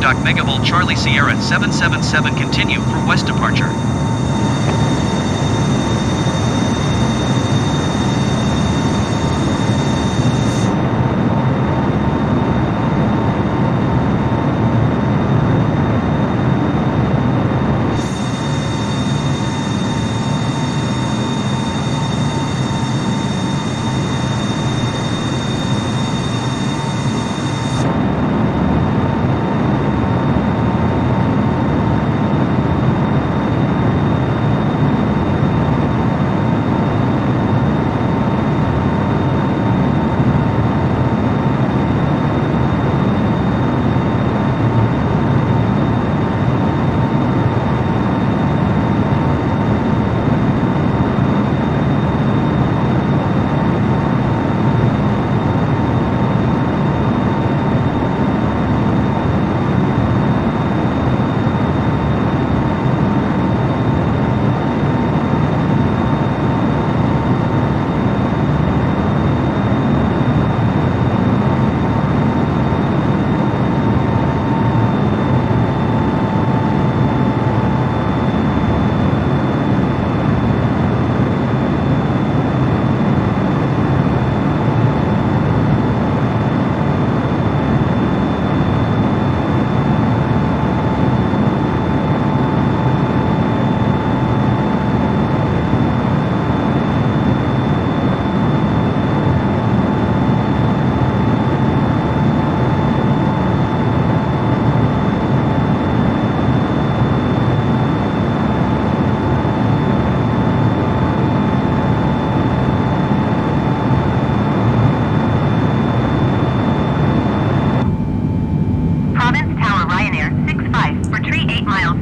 Dock Megavolt Charlie Sierra 777 continue for west departure.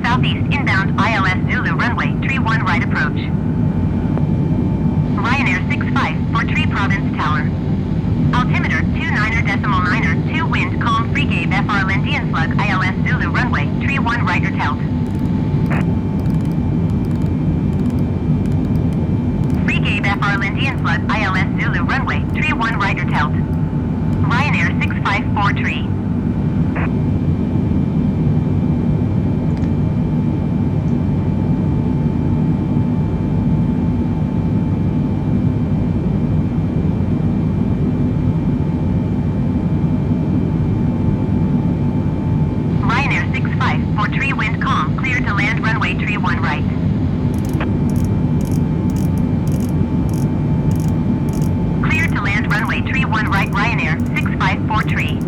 Southeast inbound ILS Zulu runway, tree 1 right approach. Ryanair 65 for Tree Province Tower. Altimeter 29.9, 2 wind, calm, Freegabe FR Lindian Slug ILS Zulu runway, tree 1 right tilt. Freegabe FR Lindian Slug ILS Zulu runway, tree 1 right tilt. Ryanair 654 tree. Tree wind calm, clear to land runway tree 1 right. Clear to land runway tree 1 right, Ryanair 654 tree.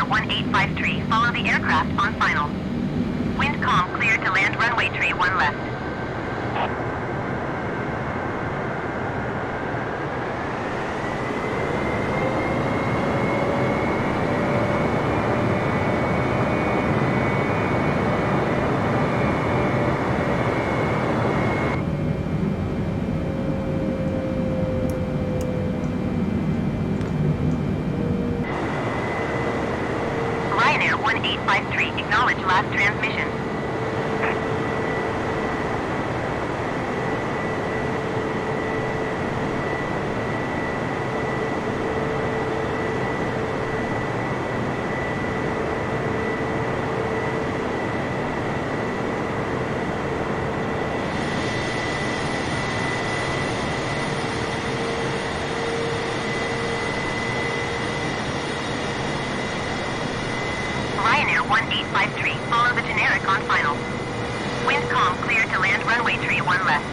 Ryanair 1853, follow the aircraft on final. Wind calm, clear to land runway tree 1 left. Ryanair 1853, acknowledge last transmission. Ryanair 1853, follow the generic on final. Wind calm, clear to land runway tree 1 left.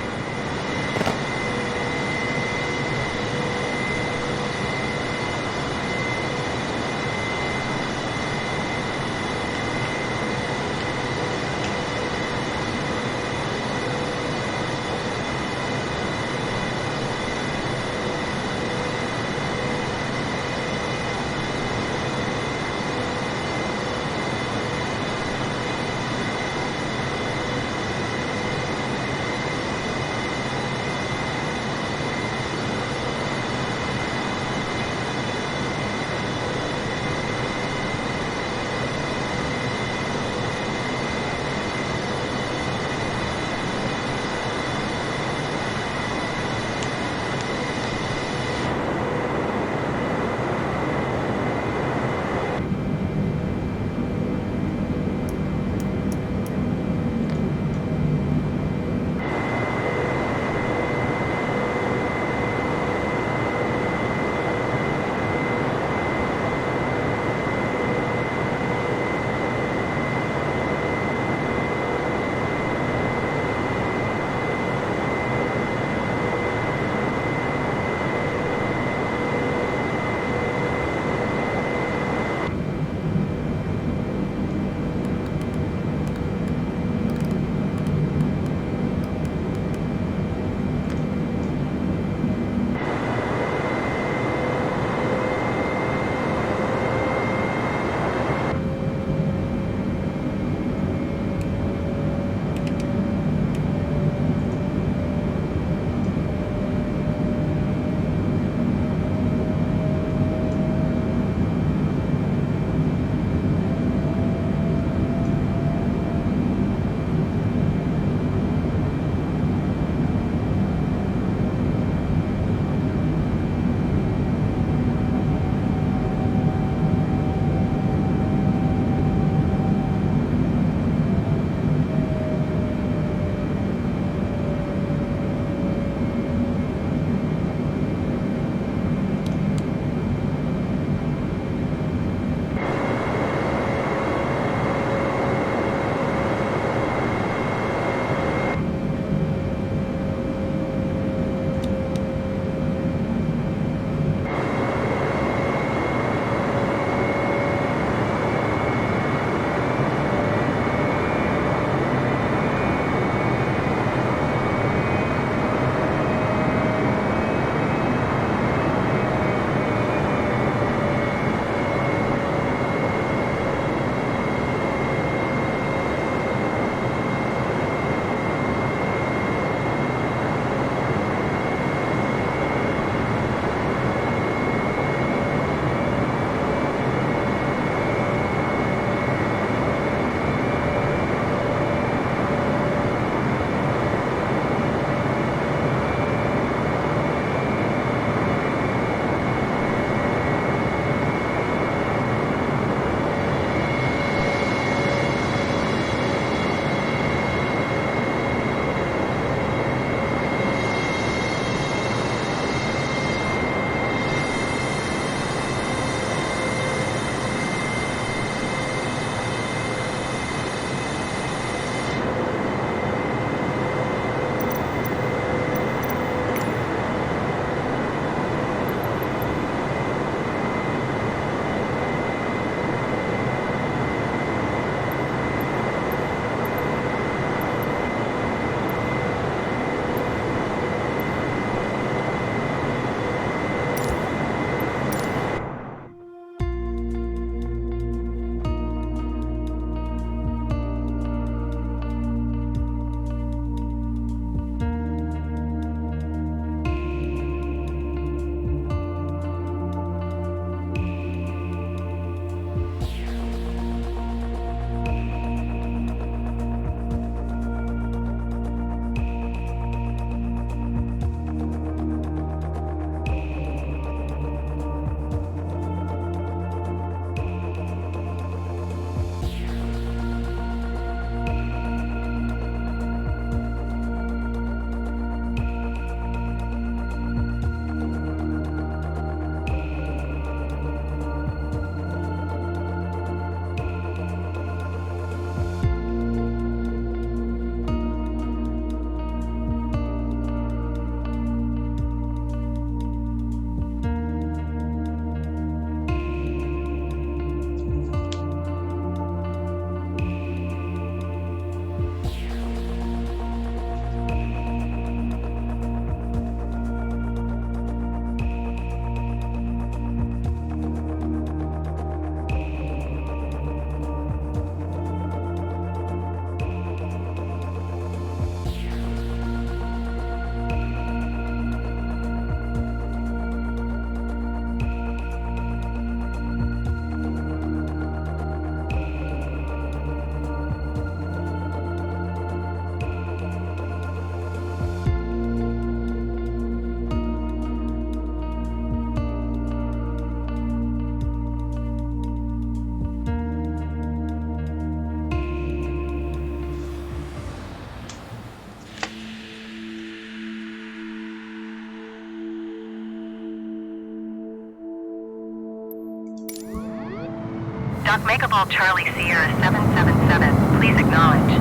Dock Makeable Charlie Sierra 777, please acknowledge.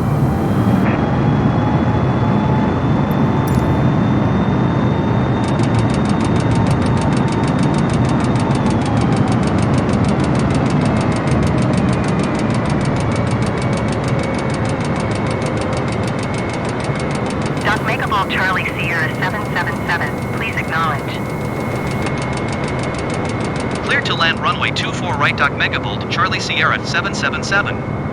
Dock Makeable Charlie Sierra 777, please acknowledge. Clear to land runway 24 right Dock Megavolt Charlie Sierra 777.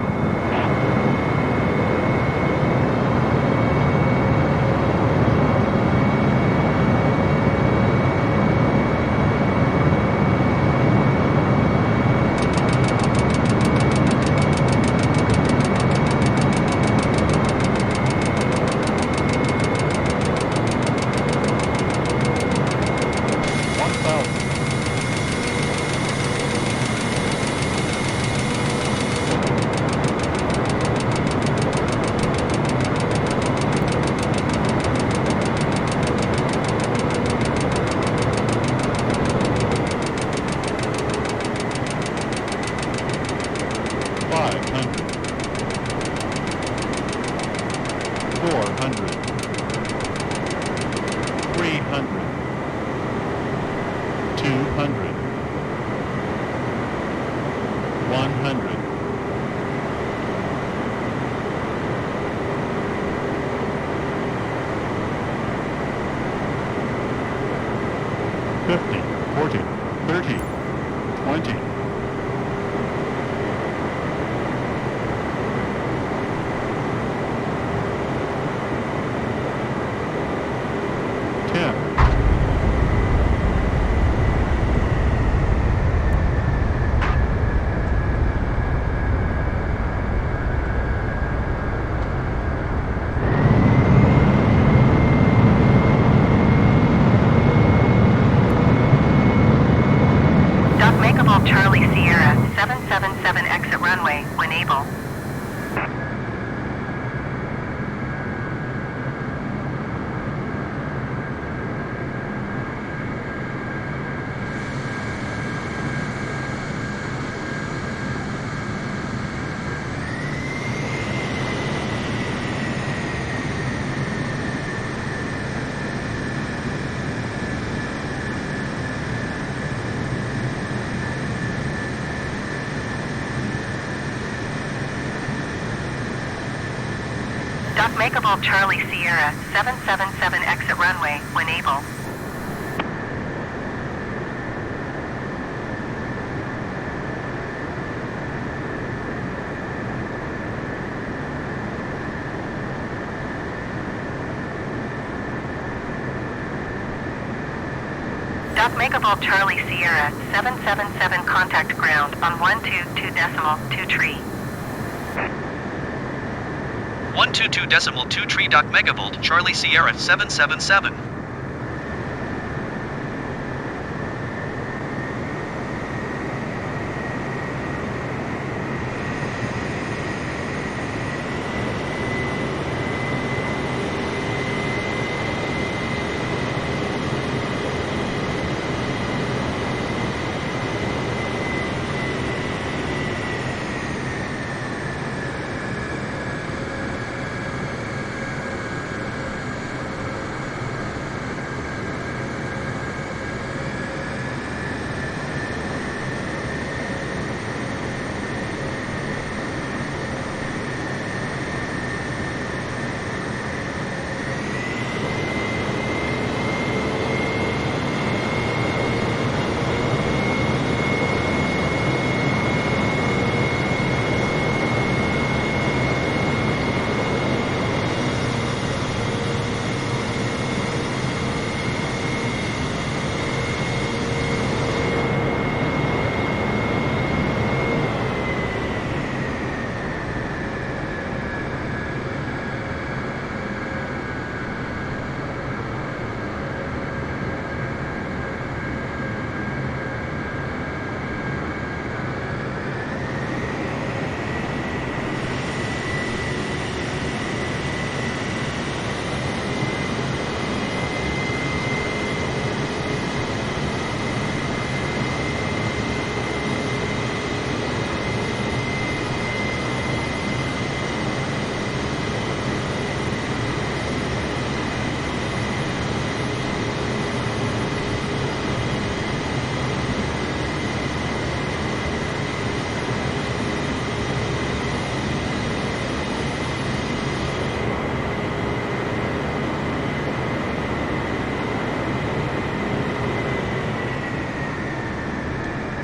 Charlie Sierra 777 exit runway when able. Dock Makeable Charlie Sierra 777 exit runway when able. Dock Makeable Charlie Sierra 777 contact ground on 122.2 tree. 122.2 tree Dock Megavolt Charlie Sierra 777.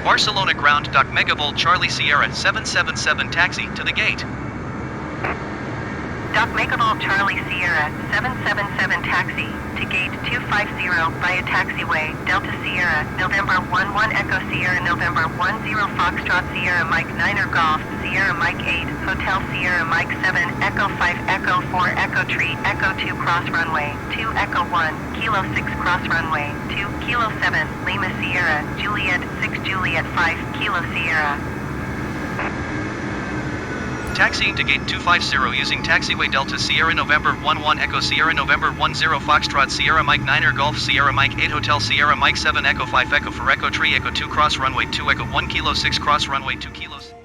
Barcelona ground Doc Megavolt Charlie Sierra 777 taxi to the gate. Doc Megavolt Charlie Sierra 777 taxi to gate 250 via taxiway Delta Sierra November 11 Echo Sierra November 10 Foxtrot Sierra Mike 9er Golf Sierra Mike 8 Hotel Sierra Mike 7 Echo 5 Echo 4 Echo Tree Echo 2 cross runway 2 Echo 1 Kilo 6 cross runway 2 Kilo 7 Lima Sierra Juliet 6 Juliet 5 Kilo Sierra. Taxiing to gate 250 using taxiway Delta Sierra November 11 Echo Sierra November 10 Foxtrot Sierra Mike 9er Golf Sierra Mike 8 Hotel Sierra Mike 7 Echo 5 Echo 4 Echo Tree Echo 2 cross runway 2 Echo 1 Kilo 6 cross runway 2 Kilos.